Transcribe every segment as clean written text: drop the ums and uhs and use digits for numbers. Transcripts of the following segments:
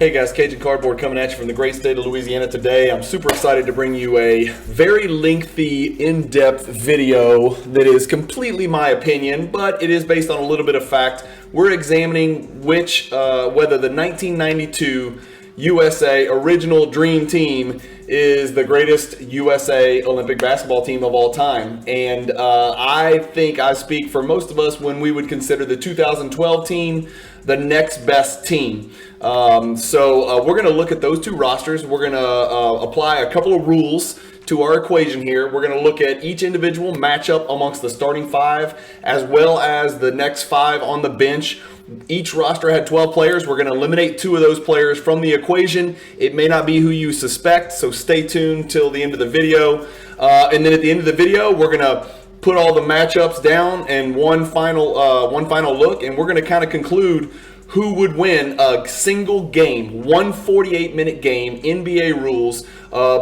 Hey guys, Cajun Cardboard coming at you from the great state of Louisiana today. I'm super excited to bring you a very lengthy, in-depth video that is completely my opinion, but it is based on a little bit of fact. We're examining whether the 1992 USA original Dream Team is the greatest USA Olympic basketball team of all time. And I think I speak for most of us when we would consider the 2012 team the next best team. So we're going to look at those two rosters. We're going to apply a couple of rules to our equation here. We're going to look at each individual matchup amongst the starting five as well as the next five on the bench. Each roster had 12 players. We're going to eliminate two of those players from the equation. It may not be who you suspect, so stay tuned till the end of the video. And then at the end of the video, we're going to put all the matchups down and one final look, and we're going to kind of conclude who would win a single game, 148-minute game, NBA rules,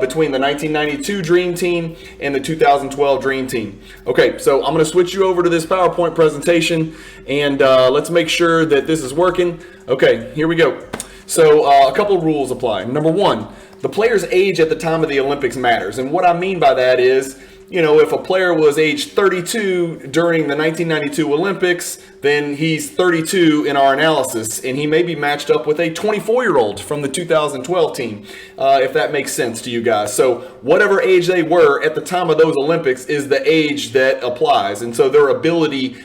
between the 1992 Dream Team and the 2012 Dream Team. Okay, so I'm going to switch you over to this PowerPoint presentation, and let's make sure that this is working. Okay, here we go. So a couple of rules apply. Number one, the player's age at the time of the Olympics matters. And what I mean by that is, you know, if a player was age 32 during the 1992 Olympics, then he's 32 in our analysis, and he may be matched up with a 24-year-old from the 2012 team, if that makes sense to you guys. So whatever age they were at the time of those Olympics is the age that applies, and so their ability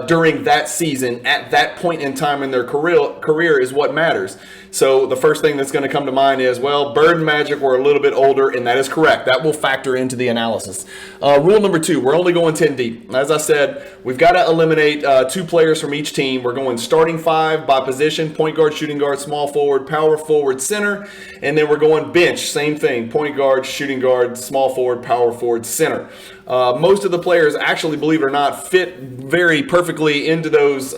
during that season, at that point in time in their career is what matters. So the first thing that's going to come to mind is, well, Bird and Magic were a little bit older, and that is correct. That will factor into the analysis. Rule number two, we're only going 10 deep. As I said, we've got to eliminate two players from each team. We're going starting five by position: point guard, shooting guard, small forward, power forward, center. And then we're going bench, same thing: point guard, shooting guard, small forward, power forward, center. Most of the players actually, believe it or not, fit very perfectly into those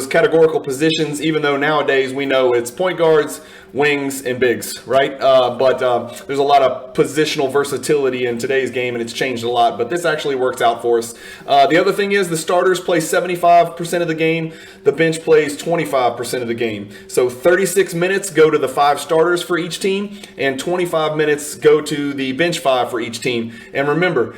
categorical positions, even though nowadays we know it's point guards, wings, and bigs, right? But there's a lot of positional versatility in today's game, and it's changed a lot, but this actually works out for us. The other thing is the starters play 75% of the game. The bench plays 25% of the game. So 36 minutes go to the five starters for each team, and 25 minutes go to the bench five for each team. And remember,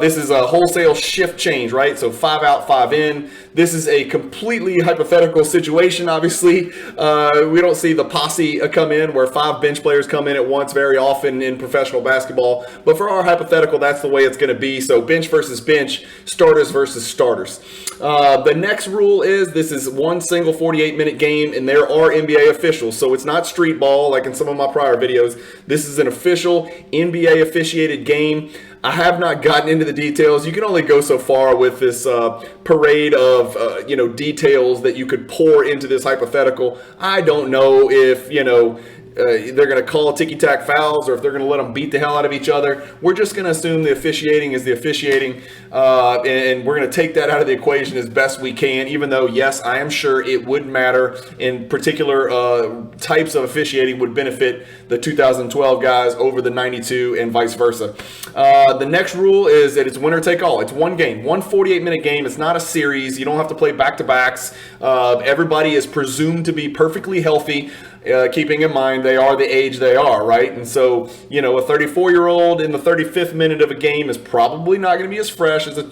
this is a wholesale shift change, right? So 5 out, 5 in. This is a completely hypothetical situation, obviously. We don't see the posse come in where 5 bench players come in at once very often in professional basketball. But for our hypothetical, that's the way it's going to be. So bench versus bench, starters versus starters. The next rule is this is one single 48-minute game, and there are NBA officials. So it's not street ball like in some of my prior videos. This is an official NBA officiated game. I have not gotten into the details. You can only go so far with this parade of details that you could pour into this hypothetical. I don't know if they're going to call ticky-tack fouls or if they're going to let them beat the hell out of each other. We're just going to assume the officiating is the officiating, and we're going to take that out of the equation as best we can, even though, yes, I am sure it would matter. In particular, types of officiating would benefit the 2012 guys over the 92 and vice versa. The next rule is that it's winner take all. It's one game, one 48-minute game. It's not a series. You don't have to play back-to-backs. Everybody is presumed to be perfectly healthy. Keeping in mind they are the age they are, right? And so, a 34-year-old in the 35th minute of a game is probably not going to be as fresh as a,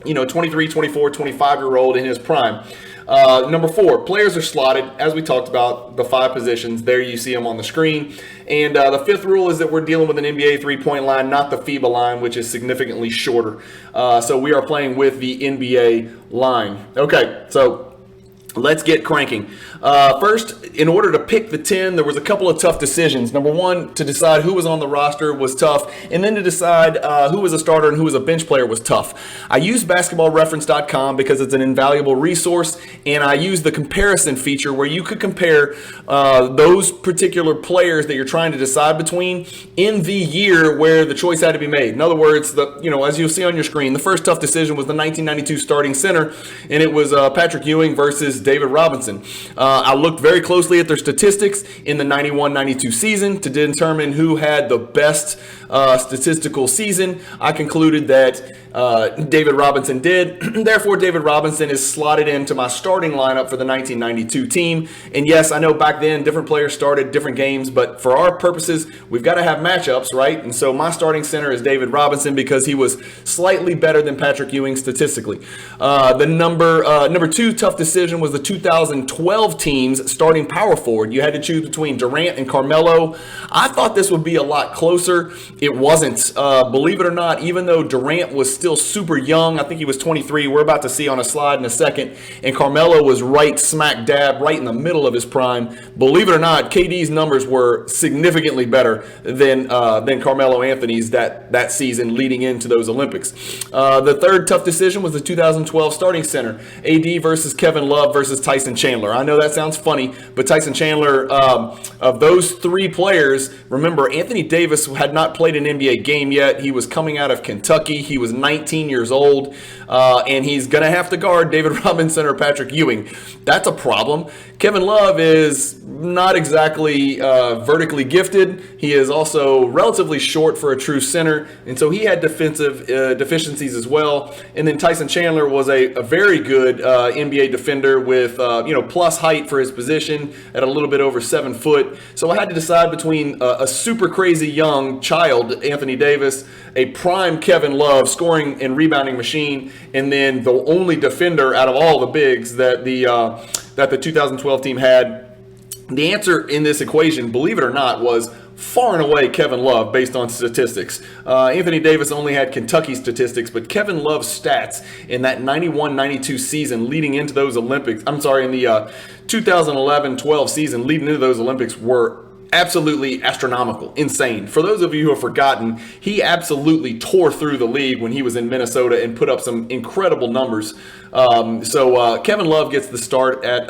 23, 24, 25-year-old in his prime. Number 4, players are slotted, as we talked about, the 5 positions. There you see them on the screen. And the 5th rule is that we're dealing with an NBA three-point line, not the FIBA line, which is significantly shorter. So we are playing with the NBA line. Okay, so let's get cranking. First, in order to pick the 10, there was a couple of tough decisions. Number 1, to decide who was on the roster was tough, and then to decide who was a starter and who was a bench player was tough. I use basketballreference.com because it's an invaluable resource, and I use the comparison feature where you could compare those particular players that you're trying to decide between in the year where the choice had to be made. In other words, as you'll see on your screen, the first tough decision was the 1992 starting center, and it was Patrick Ewing versus David Robinson. I looked very closely at their statistics in the 91-92 season to determine who had the best statistical season. I concluded that David Robinson did. Therefore, David Robinson is slotted into my starting lineup for the 1992 team. And yes, I know back then different players started different games, but for our purposes, we've got to have matchups, right? And so my starting center is David Robinson because he was slightly better than Patrick Ewing statistically. The number two tough decision was the 2012 team's starting power forward. You had to choose between Durant and Carmelo. I thought this would be a lot closer. It wasn't. Believe it or not, even though Durant was still super young, I think he was 23. We're about to see on a slide in a second. And Carmelo was right smack dab, right in the middle of his prime. Believe it or not, KD's numbers were significantly better than Carmelo Anthony's that season leading into those Olympics. The third tough decision was the 2012 starting center, AD versus Kevin Love versus Tyson Chandler. I know that sounds funny, but Tyson Chandler, of those three players, remember, Anthony Davis had not played an NBA game yet. He was coming out of Kentucky. He was 19 years old, and he's going to have to guard David Robinson or Patrick Ewing. That's a problem. Kevin Love is not exactly vertically gifted. He is also relatively short for a true center, and so he had defensive deficiencies as well. And then Tyson Chandler was a very good NBA defender with plus height for his position at a little bit over 7 foot. So I had to decide between a super crazy young child, Anthony Davis, a prime Kevin Love scoring and rebounding machine, and then the only defender out of all the bigs that the 2012 team had. The answer in this equation, believe it or not, was far and away Kevin Love based on statistics. Anthony Davis only had Kentucky statistics, but Kevin Love's stats in that 91-92 season leading into those Olympics, in the 2011-12 season leading into those Olympics were absolutely astronomical, insane. For those of you who have forgotten, he absolutely tore through the league when he was in Minnesota and put up some incredible numbers. So Kevin Love gets the start at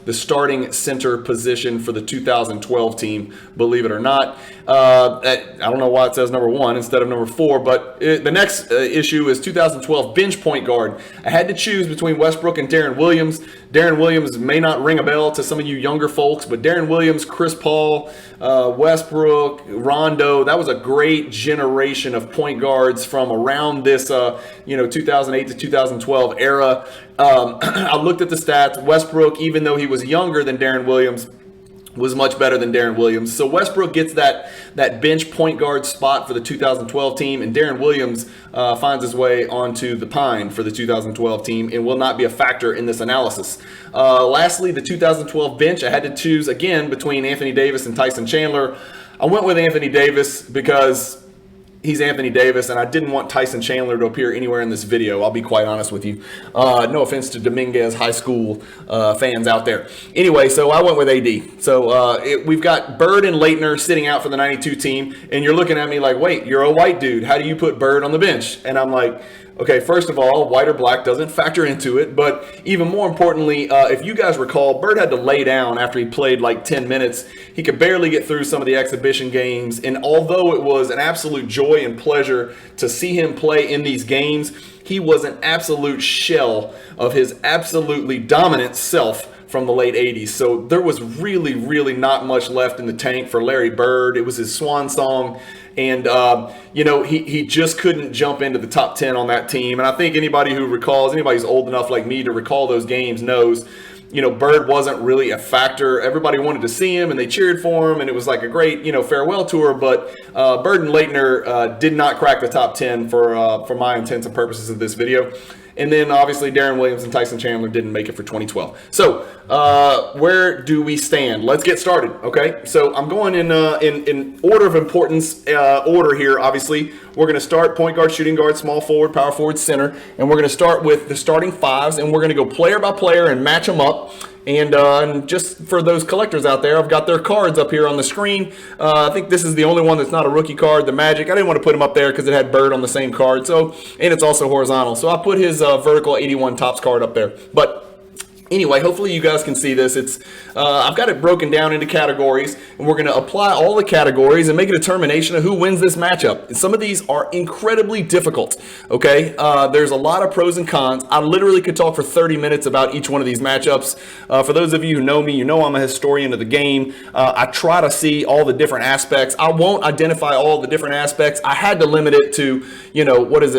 the starting center position for the 2012 team, believe it or not. I don't know why it says number 1 instead of number 4, but the next issue is 2012 bench point guard. I had to choose between Westbrook and Darren Williams. Darren Williams may not ring a bell to some of you younger folks, but Darren Williams, Chris Paul, Westbrook, Rondo, that was a great generation of point guards from around this 2008 to 2012 era. I looked at the stats. Westbrook, even though he was younger than Darren Williams, was much better than Darren Williams. So Westbrook gets that bench point guard spot for the 2012 team, and Darren Williams finds his way onto the pine for the 2012 team and will not be a factor in this analysis. Lastly, the 2012 bench, I had to choose again between Anthony Davis and Tyson Chandler. I went with Anthony Davis because he's Anthony Davis, and I didn't want Tyson Chandler to appear anywhere in this video. I'll be quite honest with you. No offense to Dominguez High School fans out there. Anyway, so I went with AD. So we've got Bird and Leitner sitting out for the 92 team, and you're looking at me like, wait, you're a white dude. How do you put Bird on the bench? And I'm like, okay, first of all, white or black doesn't factor into it. But even more importantly, if you guys recall, Bird had to lay down after he played like 10 minutes. He could barely get through some of the exhibition games. And although it was an absolute joy and pleasure to see him play in these games, he was an absolute shell of his absolutely dominant self from the late 80s. So there was really, really not much left in the tank for Larry Bird. It was his swan song. And, he just couldn't jump into the top 10 on that team. And I think anybody who's old enough like me to recall those games knows, Bird wasn't really a factor. Everybody wanted to see him and they cheered for him. And it was like a great, farewell tour. But Bird and Leitner did not crack the top 10 for my intents and purposes of this video. And then obviously Darren Williams and Tyson Chandler didn't make it for 2012. So where do we stand? Let's get started. Okay. So I'm going in order of importance order here. Obviously, we're going to start point guard, shooting guard, small forward, power forward, center, and we're going to start with the starting fives, and we're going to go player by player and match them up. And just for those collectors out there, I've got their cards up here on the screen. I think this is the only one that's not a rookie card, the Magic. I didn't want to put him up there because it had Bird on the same card. And it's also horizontal. So I put his vertical 81 Topps card up there. But Anyway, hopefully you guys can see this. I've got it broken down into categories, and we're going to apply all the categories and make a determination of who wins this matchup. And some of these are incredibly difficult, okay? There's a lot of pros and cons. I literally could talk for 30 minutes about each one of these matchups. For those of you who know me, you know I'm a historian of the game. I try to see all the different aspects. I won't identify all the different aspects. I had to limit it to,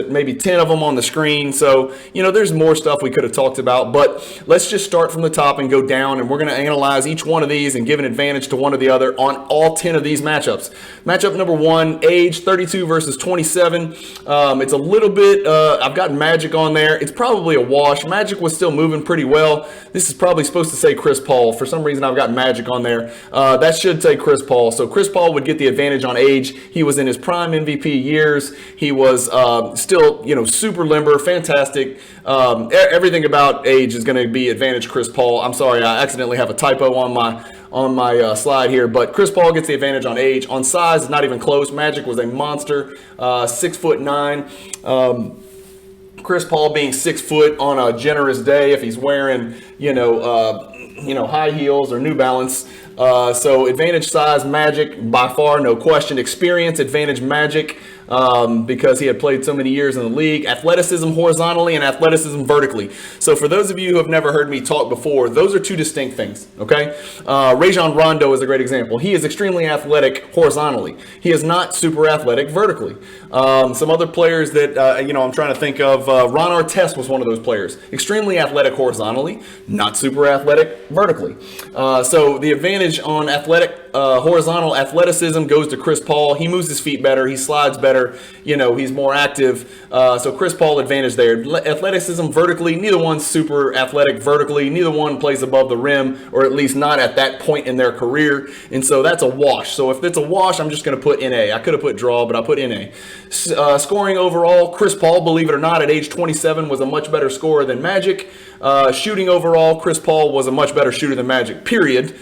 maybe 10 of them on the screen. So, there's more stuff we could have talked about, but let's just start from the top and go down, and we're going to analyze each one of these and give an advantage to one or the other on all 10 of these matchups. Matchup number 1, age 32 versus 27. It's a little bit, I've got Magic on there. It's probably a wash. Magic was still moving pretty well. This is probably supposed to say Chris Paul. For some reason, I've got Magic on there. That should say Chris Paul. So Chris Paul would get the advantage on age. He was in his prime MVP years. He was still, super limber, fantastic. Everything about age is going to be advantage Chris Paul. I'm sorry, I accidentally have a typo on my slide here, but Chris Paul gets the advantage on age. On size, it's not even close. Magic was a monster, 6'9". Chris Paul being 6 foot on a generous day if he's wearing, high heels or New Balance. So advantage size, Magic by far, no question. Experience, advantage Magic. Because he had played so many years in the league. Athleticism horizontally and athleticism vertically. So for those of you who have never heard me talk before, those are two distinct things, okay? Rajon Rondo is a great example. He is extremely athletic horizontally. He is not super athletic vertically. Some other players that, I'm trying to think of, Ron Artest was one of those players. Extremely athletic horizontally, not super athletic vertically. So the advantage on horizontal athleticism goes to Chris Paul. He moves his feet better. He slides better. He's more active. So Chris Paul advantage there. Athleticism vertically, neither one's super athletic vertically. Neither one plays above the rim, or at least not at that point in their career. And so that's a wash. So if it's a wash, I'm just going to put NA. I could have put draw, but I put NA. Scoring overall, Chris Paul, believe it or not, at age 27 was a much better scorer than Magic. Shooting overall, Chris Paul was a much better shooter than Magic, period.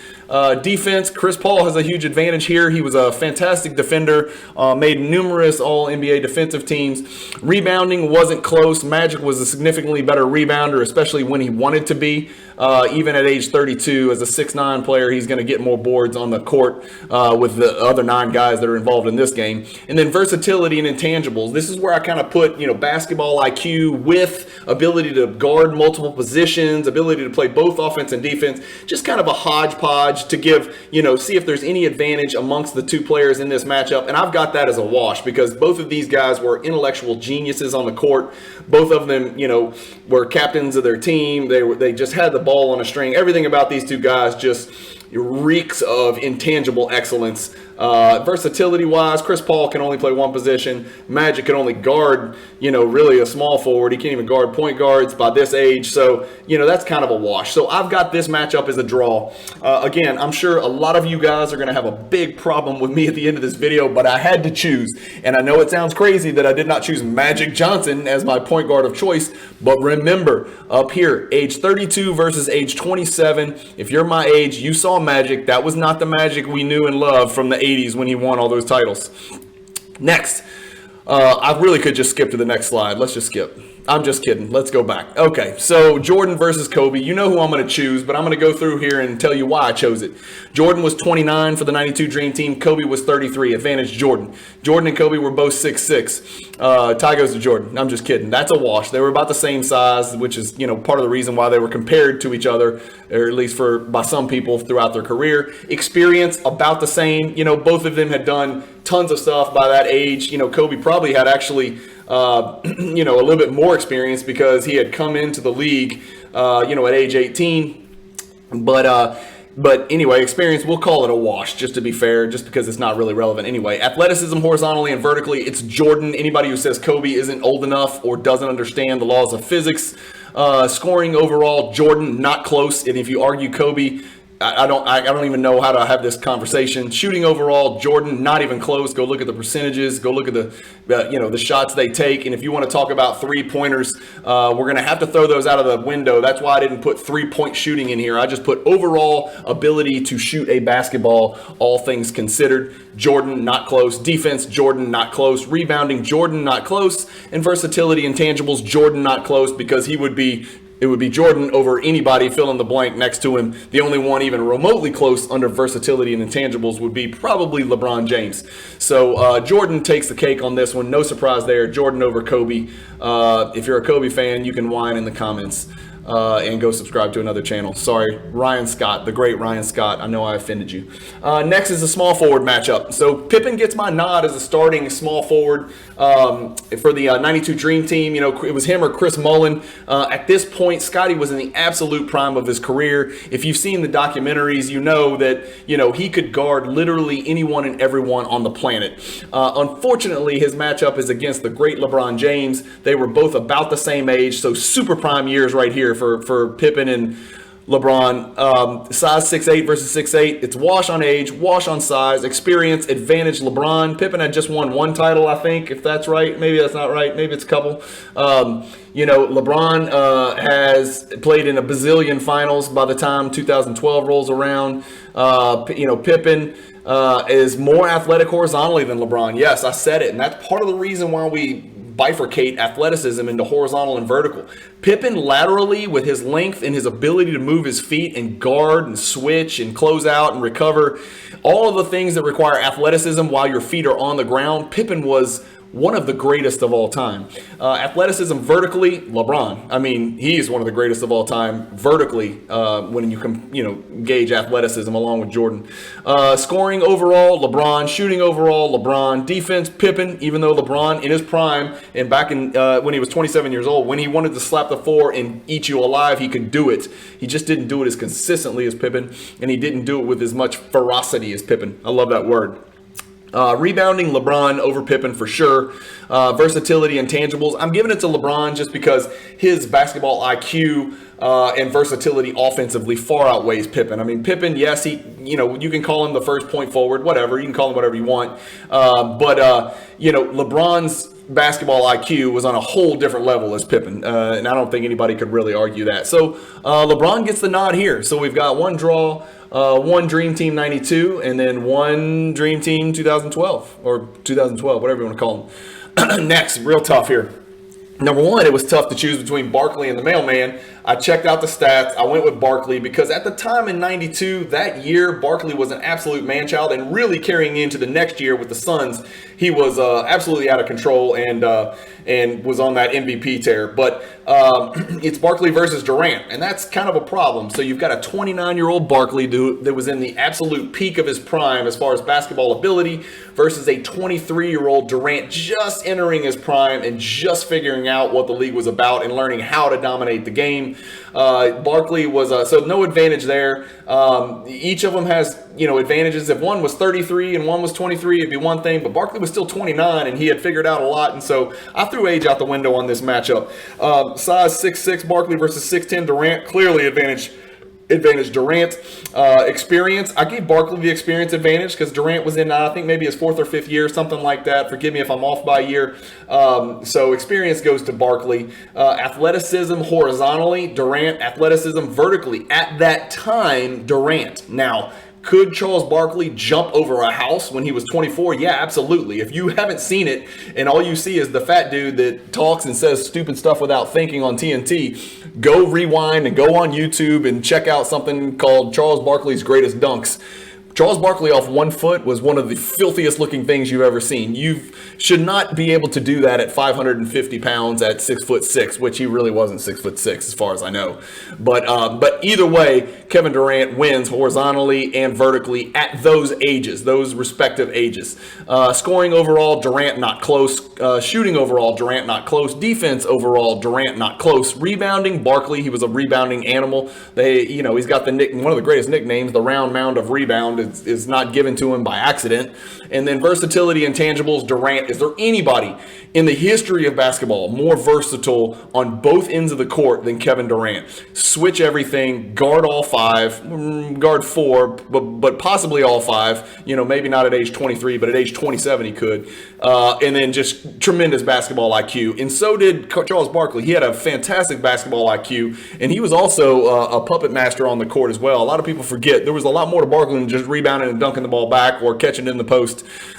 Defense, Chris Paul has a huge advantage here. He was a fantastic defender, made numerous All-NBA defensive teams. Rebounding wasn't close. Magic was a significantly better rebounder, especially when he wanted to be. Even at age 32, as a 6'9" player, he's going to get more boards on the court with the other 9 guys that are involved in this game. And then versatility and intangibles. This is where I kind of put, basketball IQ with ability to guard multiple positions, ability to play both offense and defense, just kind of a hodgepodge to give, see if there's any advantage amongst the two players in this matchup. And I've got that as a wash because both of these guys were intellectual geniuses on the court. Both of them, were captains of their team. They just had the ball on a string. Everything about these two guys just reeks of intangible excellence. Versatility-wise, Chris Paul can only play one position. Magic can only guard, really a small forward. He can't even guard point guards by this age. So, that's kind of a wash. So I've got this matchup as a draw. Again, I'm sure a lot of you guys are going to have a big problem with me at the end of this video, but I had to choose. And I know it sounds crazy that I did not choose Magic Johnson as my point guard of choice, but remember, up here, age 32 versus age 27. If you're my age, you saw Magic. That was not the Magic we knew and loved from the 80s when he won all those titles. Next, I really could just skip to the next slide. Let's just skip. I'm just kidding. Let's go back. Okay, so Jordan versus Kobe. You know who I'm going to choose, but I'm going to go through here and tell you why I chose it. Jordan was 29 for the 92 Dream Team. Kobe was 33. Advantage Jordan. Jordan and Kobe were both 6'6". Tie goes to Jordan. I'm just kidding. That's a wash. They were about the same size, which is, part of the reason why they were compared to each other, or at least by some people throughout their career. Experience, about the same. Both of them had done tons of stuff by that age. Kobe probably had actually a little bit more experience because he had come into the league, at age 18. But anyway, experience, we'll call it a wash, just to be fair, just because it's not really relevant anyway. Athleticism, horizontally and vertically, it's Jordan. Anybody who says Kobe isn't old enough or doesn't understand the laws of physics. Scoring overall, Jordan, not close. And if you argue Kobe, I don't even know how to have this conversation. Shooting overall, Jordan, not even close. Go look at the percentages. Go look at the shots they take. And if you want to talk about 3-pointers, we're going to have to throw those out of the window. That's why I didn't put 3-point shooting in here. I just put overall ability to shoot a basketball, all things considered. Jordan, not close. Defense, Jordan, not close. Rebounding, Jordan, not close. And versatility, intangibles, Jordan, not close, because he would be It would be Jordan over anybody fill in the blank next to him. The only one even remotely close under versatility and intangibles would be probably LeBron James. So Jordan takes the cake on this one. No surprise there. Jordan over Kobe. If you're a Kobe fan, you can whine in the comments. And go subscribe to another channel. Sorry, Ryan Scott, the great Ryan Scott. I know I offended you. Next is a small forward matchup. So Pippen gets my nod as a starting small forward for the 92 Dream Team. You know, it was him or Chris Mullen. At this point, Scotty was in the absolute prime of his career. If you've seen the documentaries, you know that, you know, he could guard literally anyone and everyone on the planet. Unfortunately, his matchup is against the great LeBron James. They were both about the same age, so super prime years right here for Pippen and LeBron. Size 6'8 versus 6'8. It's wash on age, wash on size, experience, advantage LeBron. Pippen had just won one title, I think, if that's right. Maybe that's not right. Maybe it's a couple. You know, LeBron has played in a bazillion finals by the time 2012 rolls around. You know, Pippen is more athletic horizontally than LeBron. Yes, I said it. And that's part of the reason why we bifurcate athleticism into horizontal and vertical. Pippen laterally, with his length and his ability to move his feet and guard and switch and close out and recover, all of the things that require athleticism while your feet are on the ground, Pippen was one of the greatest of all time. Athleticism vertically, LeBron. I mean, he's one of the greatest of all time vertically when you gauge athleticism along with Jordan. Scoring overall, LeBron. Shooting overall, LeBron. Defense, Pippen. Even though LeBron in his prime and back in when he was 27 years old, when he wanted to slap the floor and eat you alive, he could do it. He just didn't do it as consistently as Pippen, and he didn't do it with as much ferocity as Pippen. I love that word. Rebounding, LeBron over Pippen for sure. Versatility and tangibles, I'm giving it to LeBron just because his basketball IQ and versatility offensively far outweighs Pippen. I mean, Pippen, yes, you can call him the first point forward, whatever. You can call him whatever you want. But LeBron's basketball IQ was on a whole different level as Pippen, and I don't think anybody could really argue that. So LeBron gets the nod here. So we've got one draw, one Dream Team 92, and then one Dream Team 2012, or 2012, whatever you want to call them. Next, real tough here. Number one, it was tough to choose between Barkley and the Mailman. I checked out the stats. I went with Barkley because at the time in 92, that year, Barkley was an absolute man-child, and really carrying into the next year with the Suns, he was absolutely out of control and was on that MVP tear. But it's Barkley versus Durant, and that's kind of a problem. So you've got a 29-year-old Barkley that was in the absolute peak of his prime as far as basketball ability versus a 23-year-old Durant just entering his prime and just figuring out what the league was about and learning how to dominate the game. Barkley was so no advantage there. Each of them has advantages. If one was 33 and one was 23, it'd be one thing, but Barkley was still 29 and he had figured out a lot, and so I threw age out the window on this matchup. Size 6'6", Barkley versus 6'10", Durant, clearly advantage Durant. Experience, I gave Barkley the experience advantage because Durant was in, I think, maybe his fourth or fifth year, something like that. Forgive me if I'm off by a year. So experience goes to Barkley. Athleticism horizontally, Durant. Athleticism vertically. At that time, Durant. Now, could Charles Barkley jump over a house when he was 24? Yeah, absolutely. If you haven't seen it and all you see is the fat dude that talks and says stupid stuff without thinking on TNT, go rewind and go on YouTube and check out something called Charles Barkley's Greatest Dunks. Charles Barkley off 1 foot was one of the filthiest looking things you've ever seen. You should not be able to do that at 550 pounds at 6'6", which he really wasn't 6'6", as far as I know. But either way, Kevin Durant wins horizontally and vertically at those ages, those respective ages. Scoring overall, Durant not close. Shooting overall, Durant not close. Defense overall, Durant not close. Rebounding, Barkley, he was a rebounding animal. He's got one of the greatest nicknames, the round mound of rebound. Is not given to him by accident. And then versatility and tangibles, Durant. Is there anybody in the history of basketball more versatile on both ends of the court than Kevin Durant? Switch everything, guard all five, guard four, but possibly all five. Maybe not at age 23, but at age 27 he could. And then just tremendous basketball IQ. And so did Charles Barkley. He had a fantastic basketball IQ, and he was also a puppet master on the court as well. A lot of people forget there was a lot more to Barkley than just rebounding and dunking the ball back or catching it in the post.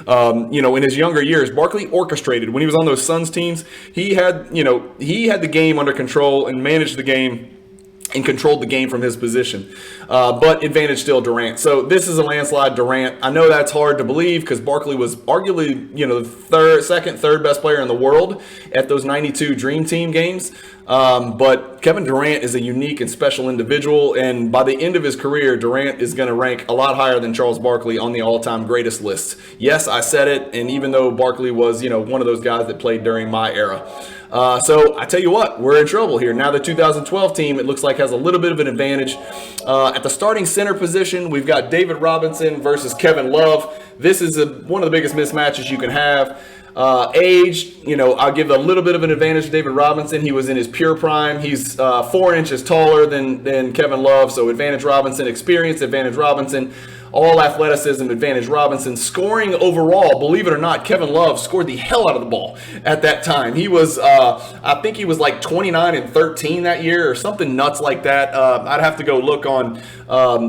In his younger years, Barkley orchestrated. When he was on those Suns teams, he had the game under control and managed the game and controlled the game from his position. But advantage still Durant. So this is a landslide Durant. I know that's hard to believe because Barkley was arguably, the second, third best player in the world at those 92 Dream Team games. But Kevin Durant is a unique and special individual, and by the end of his career, Durant is going to rank a lot higher than Charles Barkley on the all-time greatest list. Yes, I said it, and even though Barkley was, one of those guys that played during my era. So I tell you what, we're in trouble here. Now the 2012 team, it looks like, has a little bit of an advantage. At the starting center position, we've got David Robinson versus Kevin Love. This is one of the biggest mismatches you can have. Age, I'll give a little bit of an advantage to David Robinson. He was in his pure prime. He's 4 inches taller than Kevin Love, so advantage Robinson. Experience, advantage Robinson. All athleticism, advantage Robinson. Scoring overall, believe it or not, Kevin Love scored the hell out of the ball at that time. He was, I think he was like 29 and 13 that year or something nuts like that. I'd have to go look on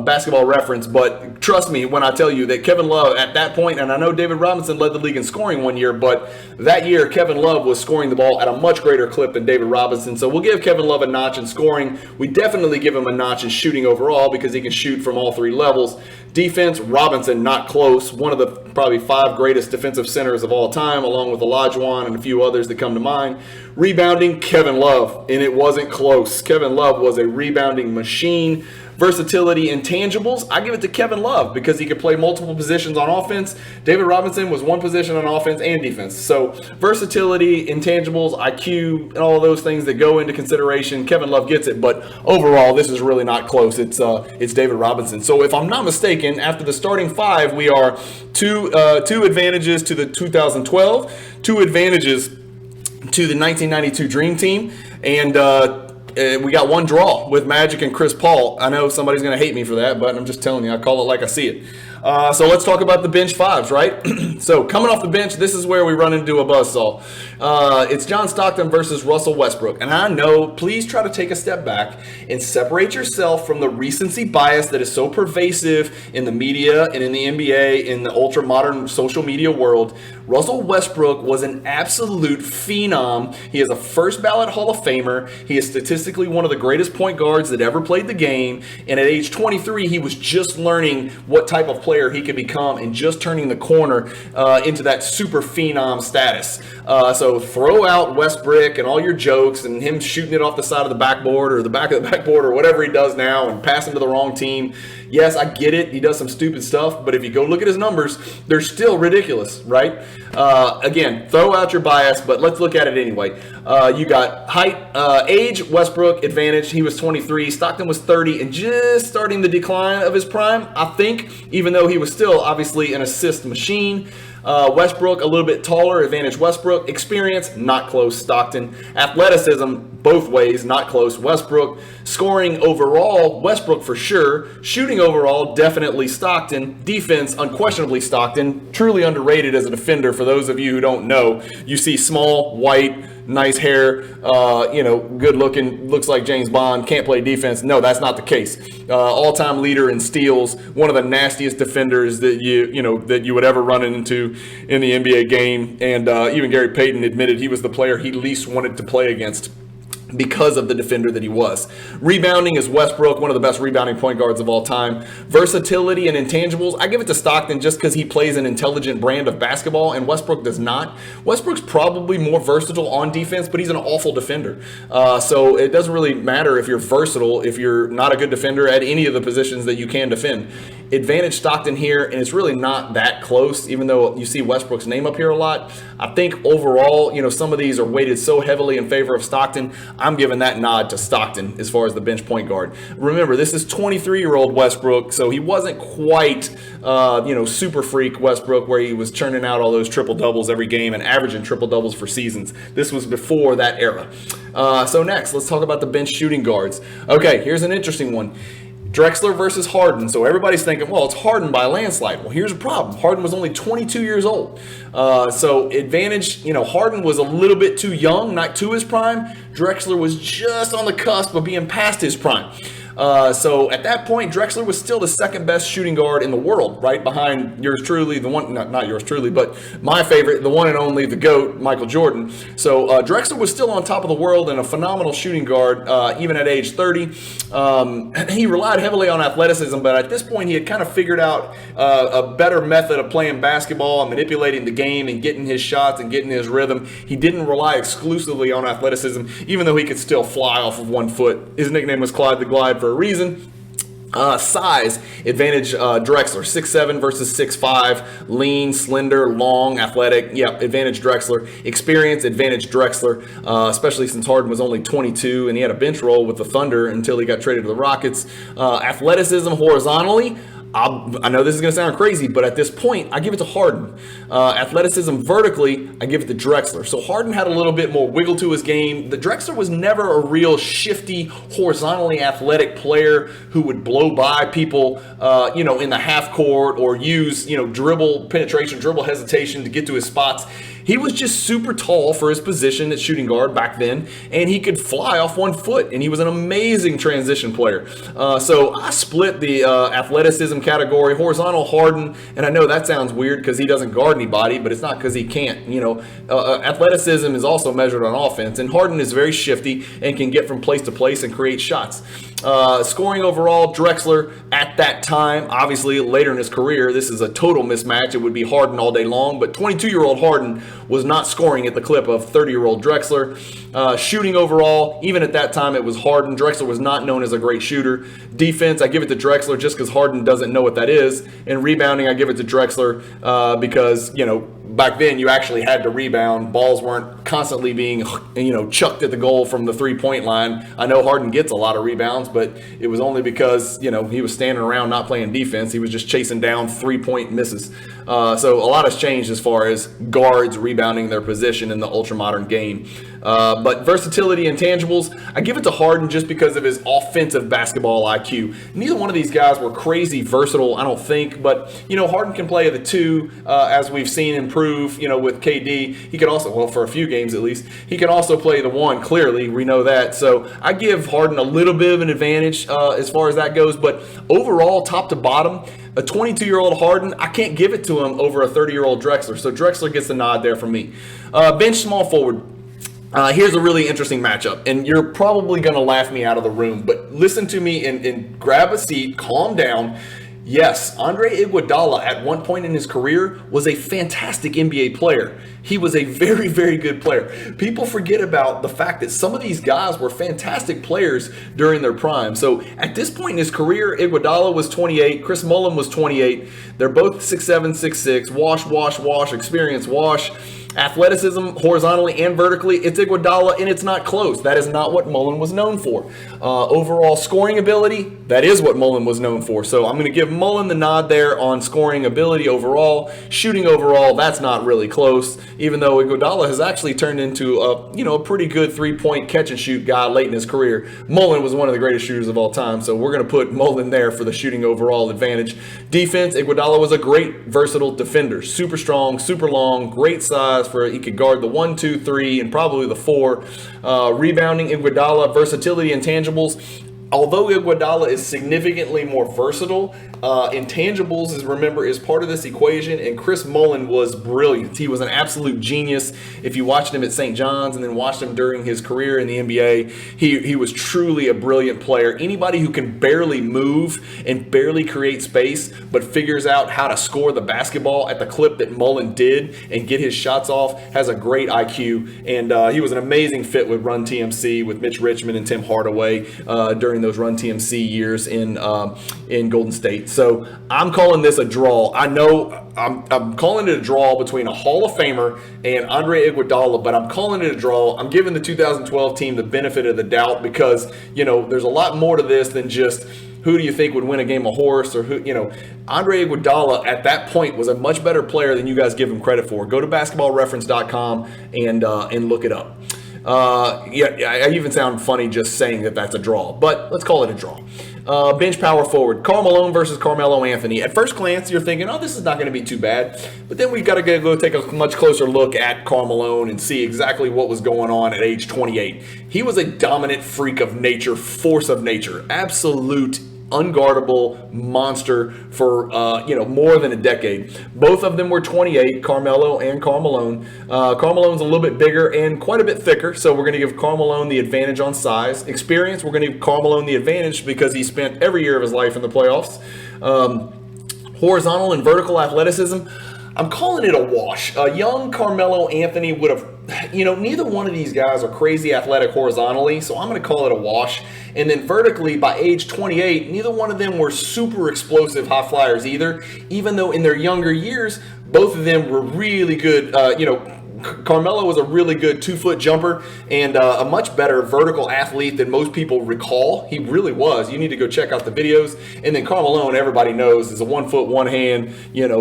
Basketball Reference, but trust me when I tell you that Kevin Love at that point, and I know David Robinson led the league in scoring one year, but that year Kevin Love was scoring the ball at a much greater clip than David Robinson. So we'll give Kevin Love a notch in scoring. We definitely give him a notch in shooting overall because he can shoot from all three levels. Defense, Robinson, not close. One of the probably 5 greatest defensive centers of all time, along with Olajuwon and a few others that come to mind. Rebounding, Kevin Love, and it wasn't close. Kevin Love was a rebounding machine. Versatility, intangibles, I give it to Kevin Love because he could play multiple positions on offense. David Robinson was one position on offense and defense. So versatility, intangibles, IQ, and all those things that go into consideration, Kevin Love gets it. But overall, this is really not close. It's David Robinson. So if I'm not mistaken, after the starting 5, we are two advantages to the 2012, 2 advantages to the 1992 Dream Team, and we got 1 draw with Magic and Chris Paul. I know somebody's going to hate me for that, but I'm just telling you, I call it like I see it. So let's talk about the bench 5s, right? So coming off the bench, this is where we run into a buzzsaw. It's John Stockton versus Russell Westbrook. And I know, please try to take a step back and separate yourself from the recency bias that is so pervasive in the media and in the NBA, in the ultra-modern social media world. Russell Westbrook was an absolute phenom. He is a first-ballot Hall of Famer. He is statistically one of the greatest point guards that ever played the game. And at age 23, he was just learning what type of player he could become and just turning the corner into that super phenom status. So throw out Westbrook and all your jokes and him shooting it off the side of the backboard or the back of the backboard or whatever he does now and passing to the wrong team. Yes, I get it. He does some stupid stuff, but if you go look at his numbers, they're still ridiculous, right? Again, throw out your bias, but let's look at it anyway. You got height, age, Westbrook, advantage. He was 23. Stockton was 30 and just starting the decline of his prime, I think, even though he was still obviously an assist machine. Westbrook, a little bit taller, advantage Westbrook. Experience, not close, Stockton. Athleticism, both ways, not close, Westbrook. Scoring overall, Westbrook for sure. Shooting overall, definitely Stockton. Defense, unquestionably Stockton. Truly underrated as a defender for those of you who don't know. You see small, white, nice hair, good looking, looks like James Bond, can't play defense. No, that's not the case. All-time leader in steals, one of the nastiest defenders that you would ever run into in the NBA game. And even Gary Payton admitted he was the player he least wanted to play against because of the defender that he was. Rebounding is Westbrook, one of the best rebounding point guards of all time. Versatility and intangibles, I give it to Stockton just because he plays an intelligent brand of basketball and Westbrook does not. Westbrook's probably more versatile on defense, but he's an awful defender. So it doesn't really matter if you're versatile if you're not a good defender at any of the positions that you can defend. Advantage Stockton here, and it's really not that close, even though you see Westbrook's name up here a lot. I think overall, some of these are weighted so heavily in favor of Stockton. I'm giving that nod to Stockton as far as the bench point guard. Remember, this is 23-year-old Westbrook, so he wasn't quite, super freak Westbrook where he was churning out all those triple-doubles every game and averaging triple-doubles for seasons. This was before that era. So next, let's talk about the bench shooting guards. Okay, here's an interesting one. Drexler versus Harden. So everybody's thinking, well, it's Harden by a landslide. Well, here's a problem. Harden was only 22 years old. So advantage, Harden was a little bit too young, not to his prime. Drexler was just on the cusp of being past his prime. So at that point, Drexler was still the second best shooting guard in the world, right behind yours truly, the one, not yours truly, but my favorite, the one and only, the GOAT, Michael Jordan. So Drexler was still on top of the world and a phenomenal shooting guard, even at age 30. He relied heavily on athleticism, but at this point, he had kind of figured out a better method of playing basketball and manipulating the game and getting his shots and getting his rhythm. He didn't rely exclusively on athleticism, even though he could still fly off of 1 foot. His nickname was Clyde the Glide for a reason. Size advantage Drexler, 6'7" versus 6'5", lean, slender, long, athletic. Yep, advantage Drexler. Experience advantage Drexler, especially since Harden was only 22 and he had a bench role with the Thunder until he got traded to the Rockets. Athleticism horizontally, I know this is going to sound crazy, but at this point, I give it to Harden. Athleticism vertically, I give it to Drexler. So Harden had a little bit more wiggle to his game. The Drexler was never a real shifty, horizontally athletic player who would blow by people, in the half court or use, dribble penetration, dribble hesitation to get to his spots. He was just super tall for his position at shooting guard back then, and he could fly off 1 foot, and he was an amazing transition player. So I split the athleticism category, horizontal Harden, and I know that sounds weird because he doesn't guard anybody, but it's not because he can't. Athleticism is also measured on offense, and Harden is very shifty and can get from place to place and create shots. Scoring overall, Drexler at that time, obviously later in his career, this is a total mismatch. It would be Harden all day long, but 22-year-old Harden was not scoring at the clip of 30-year-old Drexler. Shooting overall, even at that time, it was Harden. Drexler was not known as a great shooter. Defense, I give it to Drexler just because Harden doesn't know what that is. And rebounding, I give it to Drexler because, back then you actually had to rebound. Balls weren't constantly being, chucked at the goal from the three-point line. I know Harden gets a lot of rebounds, but it was only because, he was standing around not playing defense. He was just chasing down three-point misses. So a lot has changed as far as guards rebounding their position in the ultra-modern game. But versatility and tangibles, I give it to Harden just because of his offensive basketball IQ. Neither one of these guys were crazy versatile, I don't think, but, Harden can play the two, as we've seen improve, with KD. He could also, well, for a few games at least, he can also play the one, clearly, we know that. So I give Harden a little bit of an advantage as far as that goes, but overall, top to bottom, a 22-year-old Harden, I can't give it to him over a 30-year-old Drexler. So Drexler gets the nod there for me. Bench small forward. Here's a really interesting matchup, and you're probably going to laugh me out of the room, but listen to me and grab a seat, calm down. Yes, Andre Iguodala at one point in his career was a fantastic NBA player. He was a very, very good player. People forget about the fact that some of these guys were fantastic players during their prime. So at this point in his career, Iguodala was 28, Chris Mullen was 28. They're both 6'7", 6'6", wash, experience, wash. Athleticism, horizontally and vertically, it's Iguodala, and it's not close. That is not what Mullen was known for. Overall scoring ability, that is what Mullen was known for. So I'm going to give Mullen the nod there on scoring ability overall. Shooting overall, that's not really close, even though Iguodala has actually turned into a pretty good three-point catch-and-shoot guy late in his career. Mullen was one of the greatest shooters of all time, so we're going to put Mullen there for the shooting overall advantage. Defense, Iguodala was a great, versatile defender. Super strong, super long, great size. He could guard the 1, 2, 3, and probably the 4. Rebounding, Iguodala, versatility, intangibles. Although Iguodala is significantly more versatile, intangibles is part of this equation, and Chris Mullen was brilliant. He was an absolute genius. If you watched him at St. John's and then watched him during his career in the NBA, he was truly a brilliant player. Anybody who can barely move and barely create space but figures out how to score the basketball at the clip that Mullen did and get his shots off has a great IQ, and he was an amazing fit with Run TMC, with Mitch Richmond and Tim Hardaway during those Run TMC years in Golden State. So I'm calling this a draw. I know I'm calling it a draw between a Hall of Famer and Andre Iguodala, but I'm calling it a draw. I'm giving the 2012 team the benefit of the doubt because, there's a lot more to this than just who do you think would win a game of horse, or who, Andre Iguodala at that point was a much better player than you guys give him credit for. Go to basketballreference.com and look it up. I even sound funny just saying that that's a draw, but let's call it a draw. Bench power forward, Karl Malone versus Carmelo Anthony. At first glance, you're thinking, oh, this is not going to be too bad. But then we've got to go take a much closer look at Karl Malone and see exactly what was going on at age 28. He was a dominant freak of nature, force of nature, absolute unguardable monster for more than a decade. Both of them were 28, Carmelo and Karl Malone. Karl Malone's a little bit bigger and quite a bit thicker, so we're going to give Karl Malone the advantage on size. Experience, we're going to give Karl Malone the advantage because he spent every year of his life in the playoffs. Horizontal and vertical athleticism, I'm calling it a wash. Young Carmelo Anthony would have, neither one of these guys are crazy athletic horizontally, so I'm going to call it a wash. And then vertically, by age 28, neither one of them were super explosive high flyers either, even though in their younger years, both of them were really good, Carmelo was a really good 2-foot jumper and a much better vertical athlete than most people recall. He really was. You need to go check out the videos. And then Karl Malone, everybody knows, is a 1 foot, 1 hand,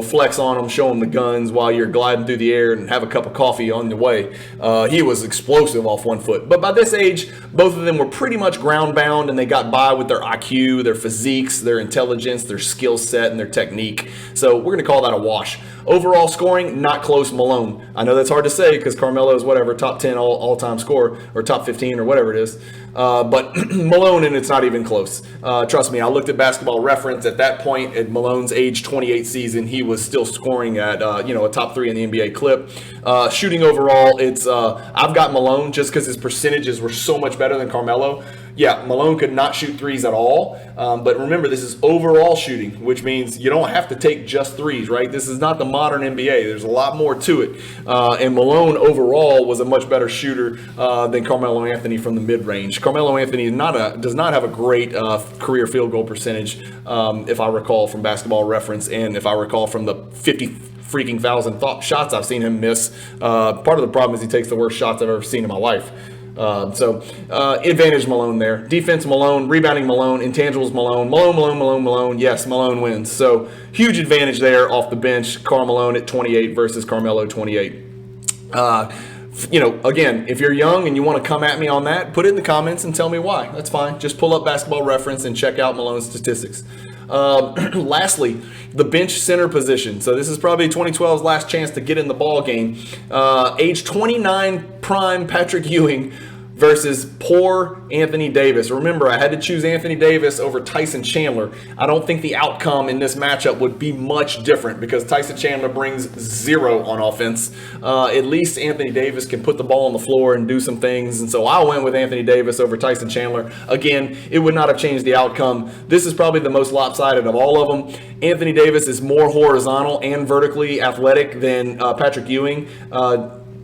flex on him, show him the guns while you're gliding through the air and have a cup of coffee on the way. He was explosive off 1 foot. But by this age, both of them were pretty much ground bound, and they got by with their IQ, their physiques, their intelligence, their skill set, and their technique. So we're going to call that a wash. Overall scoring, not close, Malone. I know that's hard to say because Carmelo is whatever, top 10 all-time scorer, or top 15 or whatever it is. But Malone, and it's not even close. Trust me, I looked at Basketball Reference. At that point, at Malone's age 28 season, he was still scoring at a top 3 in the NBA clip. Shooting overall, it's I've got Malone just because his percentages were so much better than Carmelo. Yeah, Malone could not shoot threes at all. But remember, this is overall shooting, which means you don't have to take just threes, right? This is not the modern NBA. There's a lot more to it. And Malone overall was a much better shooter than Carmelo Anthony from the mid-range. Carmelo Anthony does not have a great career field goal percentage, if I recall from Basketball Reference, and if I recall from the 50 freaking thousand shots I've seen him miss. Part of the problem is he takes the worst shots I've ever seen in my life. Advantage Malone there. Defense Malone, rebounding Malone, intangibles Malone. Malone. Yes, Malone wins. So huge advantage there off the bench. Karl Malone at 28 versus Carmelo 28. Again, if you're young and you want to come at me on that, put it in the comments and tell me why. That's fine. Just pull up Basketball Reference and check out Malone's statistics. Lastly, the bench center position. So this is probably 2012's last chance to get in the ball game. Age 29 prime Patrick Ewing versus poor Anthony Davis. Remember, I had to choose Anthony Davis over Tyson Chandler. I don't think the outcome in this matchup would be much different because Tyson Chandler brings 0 on offense. At least Anthony Davis can put the ball on the floor and do some things. And so I went with Anthony Davis over Tyson Chandler. Again, it would not have changed the outcome. This is probably the most lopsided of all of them. Anthony Davis is more horizontal and vertically athletic than Patrick Ewing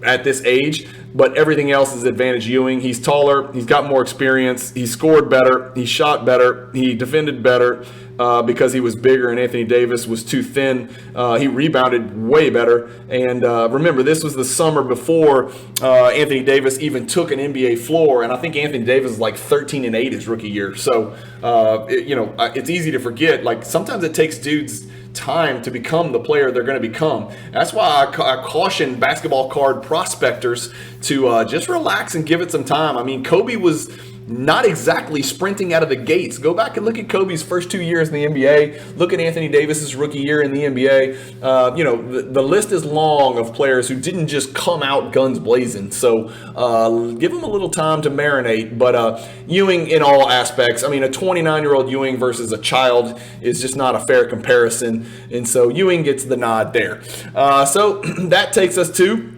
at this age. But everything else is advantage Ewing. He's taller. He's got more experience. He scored better. He shot better. He defended better because he was bigger and Anthony Davis was too thin. He rebounded way better. And remember, this was the summer before Anthony Davis even took an NBA floor. And I think Anthony Davis is like 13-8 his rookie year. So, it's easy to forget. Like sometimes it takes dudes time to become the player they're going to become. That's why I caution basketball card prospectors to just relax and give it some time. I mean, Kobe was not exactly sprinting out of the gates. Go back and look at Kobe's first 2 years in the NBA. Look at Anthony Davis's rookie year in the NBA. The list is long of players who didn't just come out guns blazing. So give them a little time to marinate. But Ewing in all aspects, I mean, a 29-year-old Ewing versus a child is just not a fair comparison. And so Ewing gets the nod there. So that takes us to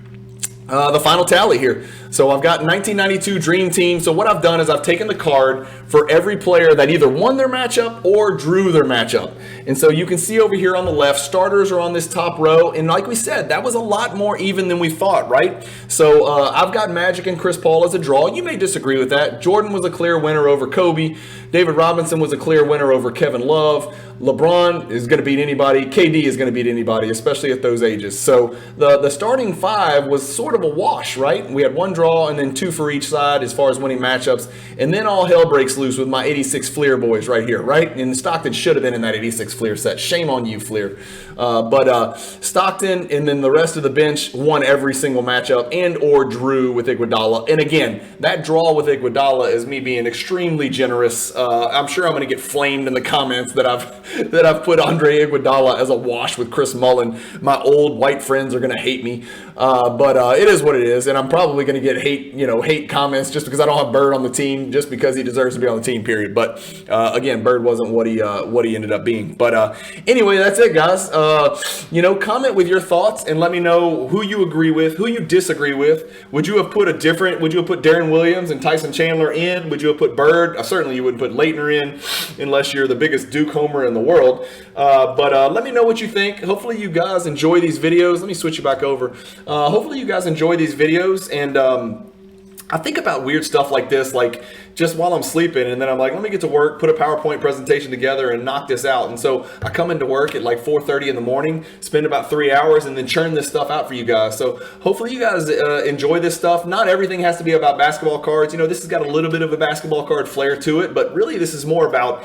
the final tally here. So I've got 1992 Dream Team. So what I've done is I've taken the card for every player that either won their matchup or drew their matchup. And so you can see over here on the left, starters are on this top row. And like we said, that was a lot more even than we thought, right? So I've got Magic and Chris Paul as a draw. You may disagree with that. Jordan was a clear winner over Kobe. David Robinson was a clear winner over Kevin Love. LeBron is going to beat anybody. KD is going to beat anybody, especially at those ages. So the starting 5 was sort of a wash, right? We had one draw and then 2 for each side as far as winning matchups. And then all hell breaks loose with my 86 Fleer boys right here, right? And Stockton should have been in that 86 Fleer set. Shame on you, Fleer. But Stockton and then the rest of the bench won every single matchup and or drew with Iguodala. And again, that draw with Iguodala is me being extremely generous. I'm sure I'm going to get flamed in the comments that I've put Andre Iguodala as a wash with Chris Mullen. My old white friends are going to hate me. But it is what it is, and I'm probably going to get hate comments just because I don't have Bird on the team, just because he deserves to be on the team. Period. But again, Bird wasn't what he ended up being. But anyway, that's it, guys. Comment with your thoughts and let me know who you agree with, who you disagree with. Would you have put Darren Williams and Tyson Chandler in? Would you have put Bird? Certainly, you wouldn't put Leitner in unless you're the biggest Duke homer in the world. But let me know what you think. Hopefully, you guys enjoy these videos. Let me switch you back over. Hopefully you guys enjoy these videos, and I think about weird stuff like this, like just while I'm sleeping, and then I'm like, let me get to work, put a PowerPoint presentation together and knock this out. And so I come into work at like 4:30 in the morning, spend about 3 hours, and then churn this stuff out for you guys. So hopefully you guys enjoy this stuff. Not everything has to be about basketball cards. This has got a little bit of a basketball card flair to it, but really this is more about,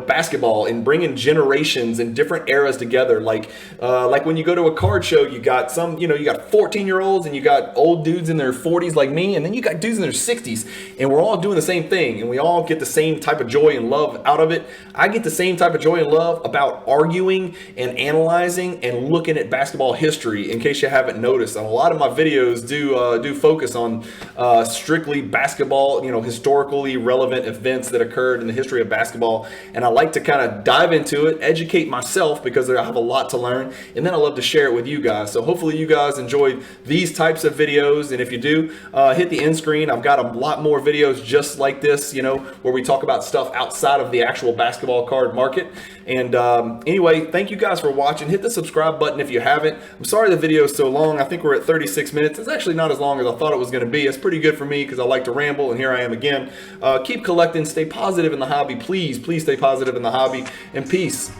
basketball and bringing generations and different eras together. Like when you go to a card show, you got some, you got 14-year-olds and you got old dudes in their 40s like me, and then you got dudes in their 60s, and we're all doing the same thing, and we all get the same type of joy and love out of it. I get the same type of joy and love about arguing and analyzing and looking at basketball history, in case you haven't noticed. And a lot of my videos do focus on strictly basketball, historically relevant events that occurred in the history of basketball, and I like to kind of dive into it, educate myself, because I have a lot to learn, and then I love to share it with you guys. So hopefully you guys enjoyed these types of videos, and if you do, hit the end screen. I've got a lot more videos just like this, where we talk about stuff outside of the actual basketball card market. And anyway, thank you guys for watching. Hit the subscribe button if you haven't. I'm sorry the video is so long. I think we're at 36 minutes. It's actually not as long as I thought it was going to be. It's pretty good for me because I like to ramble, and here I am again. Keep collecting. Stay positive in the hobby. Please stay positive in the hobby, and peace.